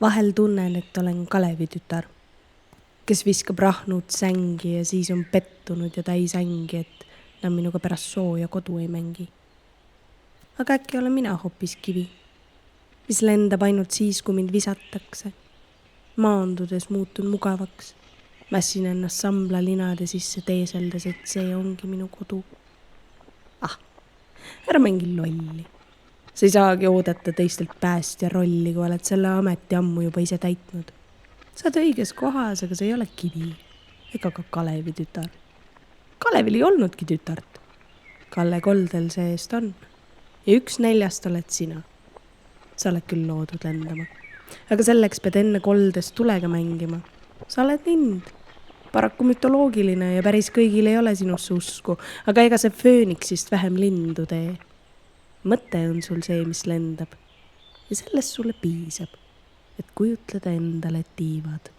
Vahel tunnen, et olen Kalevi tütar, kes viskab rahnud sängi ja siis on pettunud ja täis ängi, et nad minuga pärast sooja kodu ei mängi. Aga äkki olen mina hoopis kivi, mis lendab ainult siis, kui mind visatakse. Maandudes muutun mugavaks, mässin ennast sambla linade sisse teeseldes, et see ongi minu kodu. Ära mängi lolli. Sa ei saagi oodata teistelt päästja rolli, kui oled selle ameti ammu juba ise täitnud. Sa oled õiges kohas, aga sa ei ole kivi ega ka Kalevi tütar. Kalevil ei olnudki tütart. Kalle Koldel see-eest on. Ja 1/4 oled sina. Sa oled küll loodud lendama. Aga selleks pead enne koldest tulega mängima. Sa oled lind. Paraku mütoloogiline ja päris kõigil ei ole sinusse usku, aga ega see fööniksist vähem lindu tee. Mõte on sul see, mis lendab. Ja sellest sulle piisab, et kujutleda endale tiivad.